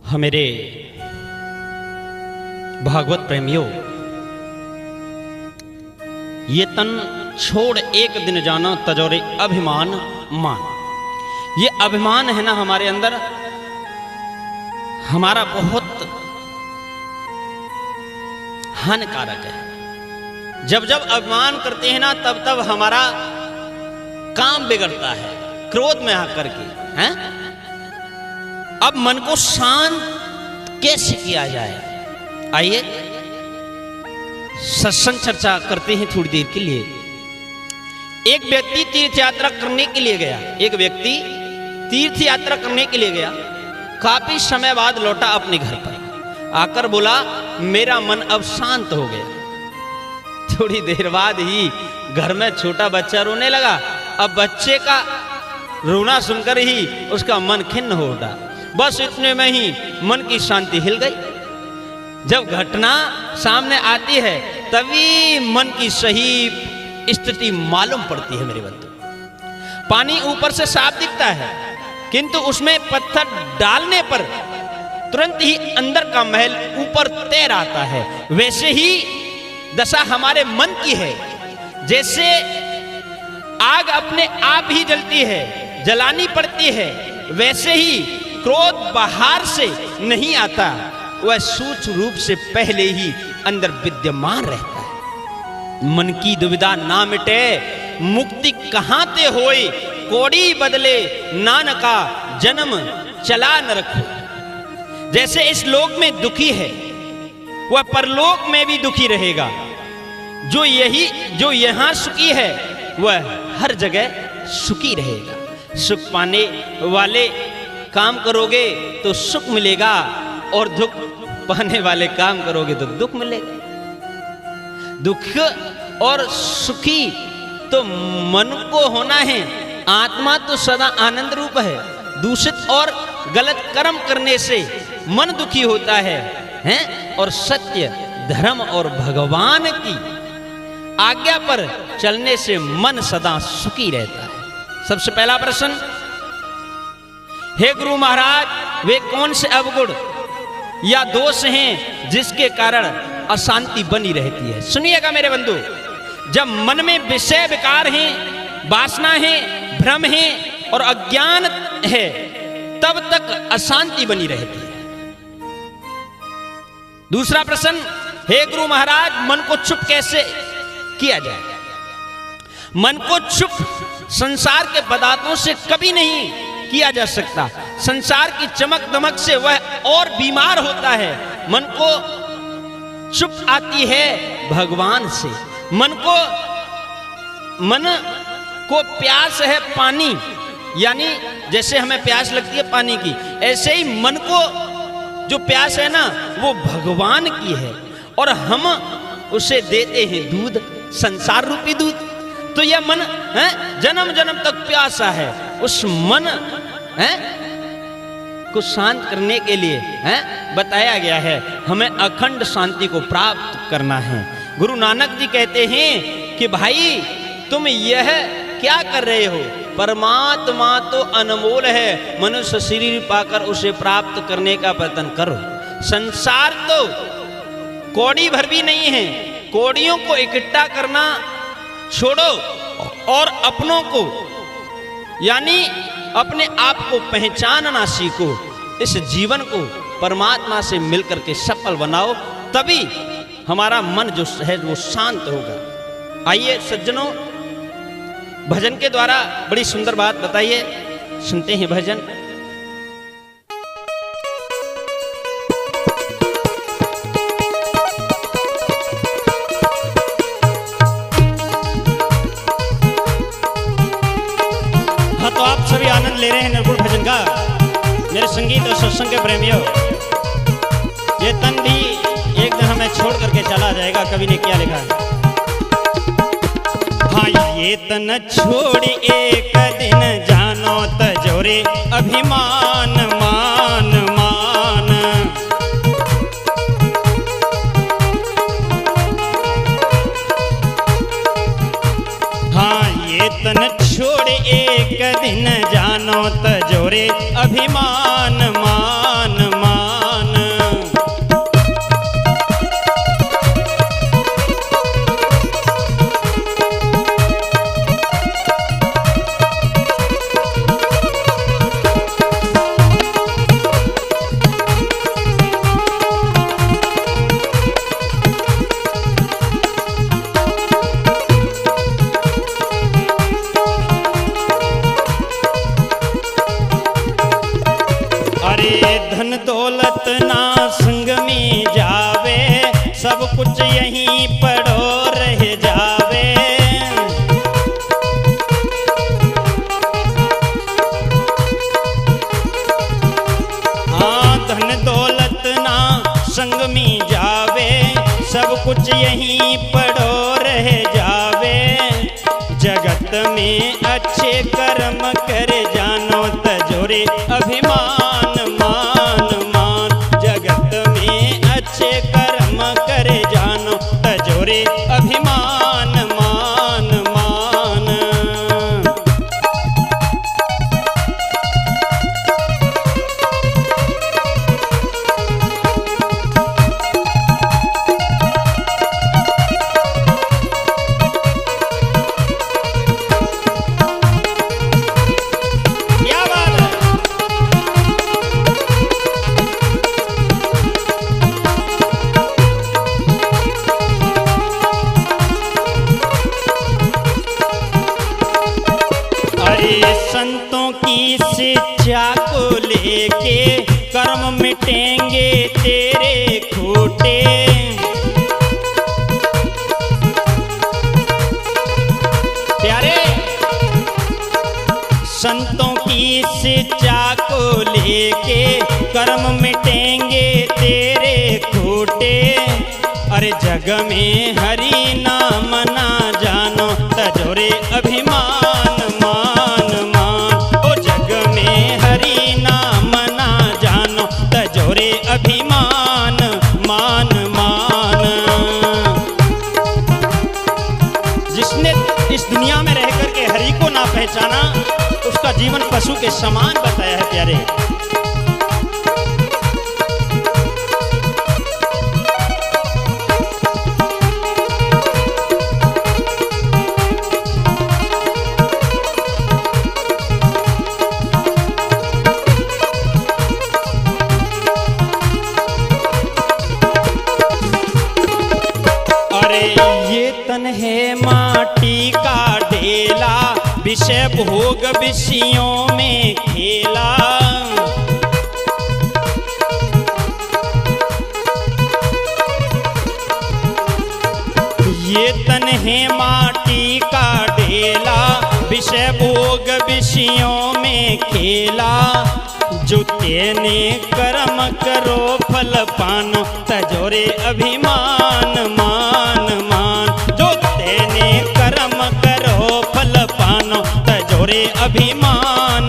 मेरे भागवत प्रेमियों, ये तन छोड़ एक दिन जाना तजोरे अभिमान मान। ये अभिमान है ना हमारे अंदर, हमारा बहुत हानिकारक है। जब जब अभिमान करते हैं ना तब तब हमारा काम बिगड़ता है, क्रोध में आकर के हैं। अब मन को शांत कैसे किया जाए, आइए सत्संग चर्चा करते हैं थोड़ी देर के लिए। एक व्यक्ति तीर्थ यात्रा करने के लिए गया, एक व्यक्ति तीर्थ यात्रा करने के लिए गया। काफी समय बाद लौटा अपने घर पर, आकर बोला मेरा मन अब शांत हो गया। थोड़ी देर बाद ही घर में छोटा बच्चा रोने लगा। अब बच्चे का रोना सुनकर ही उसका मन खिन्न हो उठा। बस इतने में ही मन की शांति हिल गई। जब घटना सामने आती है तभी मन की सही स्थिति मालूम पड़ती है मेरे बंधु। पानी ऊपर से साफ दिखता है, किंतु उसमें पत्थर डालने पर तुरंत ही अंदर का महल ऊपर तैर आता है। वैसे ही दशा हमारे मन की है। जैसे आग अपने आप ही जलती है, जलानी पड़ती है, वैसे ही क्रोध बाहर से नहीं आता, वह सूक्ष्म रूप से पहले ही अंदर विद्यमान रहता है। मन की दुविधा ना मिटे, मुक्ति कहां ते होए, कोड़ी बदले नानका जन्म चला न रखो। जैसे इस लोक में दुखी है वह परलोक में भी दुखी रहेगा। जो यहां सुखी है वह हर जगह सुखी रहेगा। सुख पाने वाले काम करोगे तो सुख मिलेगा, और दुख पाने वाले काम करोगे तो दुख मिलेगा। दुख और सुखी तो मन को होना है, आत्मा तो सदा आनंद रूप है। दूषित और गलत कर्म करने से मन दुखी होता है, हैं? और सत्य, धर्म और भगवान की आज्ञा पर चलने से मन सदा सुखी रहता है। सबसे पहला प्रश्न, हे गुरु महाराज, वे कौन से अवगुण या दोष हैं जिसके कारण अशांति बनी रहती है? सुनिएगा मेरे बंधु, जब मन में विषय विकार हैं, वासना है, भ्रम है और अज्ञान है, तब तक अशांति बनी रहती है। दूसरा प्रश्न, हे गुरु महाराज, मन को चुप कैसे किया जाए? मन को चुप संसार के पदार्थों से कभी नहीं किया जा सकता। संसार की चमक दमक से वह और बीमार होता है। मन को चुप आती है भगवान से। मन को प्यास है पानी, यानी जैसे हमें प्यास लगती है पानी की, ऐसे ही मन को जो प्यास है ना वो भगवान की है, और हम उसे देते हैं दूध, संसार रूपी दूध। तो यह मन है जन्म जन्म तक प्यासा है। उस मन है को शांत करने के लिए बताया गया है, हमें अखंड शांति को प्राप्त करना है। गुरु नानक जी कहते हैं कि भाई तुम यह क्या कर रहे हो? परमात्मा तो अनमोल है, मनुष्य शरीर पाकर उसे प्राप्त करने का प्रयत्न करो। संसार तो कौड़ी भर भी नहीं है। कौड़ियों को इकट्ठा करना छोड़ो और अपनों को, यानी अपने आप को पहचानना सीखो। इस जीवन को परमात्मा से मिलकर के सफल बनाओ, तभी हमारा मन जो है वो शांत होगा। आइए सज्जनों, भजन के द्वारा बड़ी सुंदर बात बताइए, सुनते हैं भजन। तो आप सभी आनंद ले रहे हैं निर्गुण भजन का, मेरे संगीत और सत्संग के प्रेमियों। ये तन भी एक दिन हमें छोड़ करके चला जाएगा, कवि ने क्या लिखा है? हाँ, ये तन छोड़ एक दिन जानो तजोरे अभिमान मान मान। हाँ, ये तन छोड़ एक दिन जानो तजोरे अभिमान मान मान। अरे धन दौलत ना संग में जावे, सब कुछ यहीं पड़ो रह जावे। हाँ धन दौलत ना संग में जावे, सब कुछ यहीं पड़ो रह जावे। जगत में अच्छे कर्म कर जानो, तजोरे अभिमान मान मान। जगत में अच्छे कर्म कर जानो, तजोरे अभिमान मान मान। संतों की शिक्षा को लेके कर्म मिटेंगे तेरे खोटे। प्यारे संतों की शिक्षा को लेके कर्म मिटेंगे तेरे खोटे। अरे जग में हरि नाम ना जानो, तजोरे अभिमान मान मान। ओ जग में हरि नाम ना जानो, तजोरे अभिमान मान मान। जिसने इस दुनिया में रह करके हरि को ना पहचाना, उसका जीवन पशु के समान बताया है प्यारे। तन है माटी का ढेला, विषय भोग विषयों में खेला। ये तन है माटी का ढेला, विषय भोग विषयों में खेला। जो तेने कर्म करो फल पानो, तजोरे अभिमान मान मान। जो तेने कर्म करो फल पानो, तजोरे अभिमान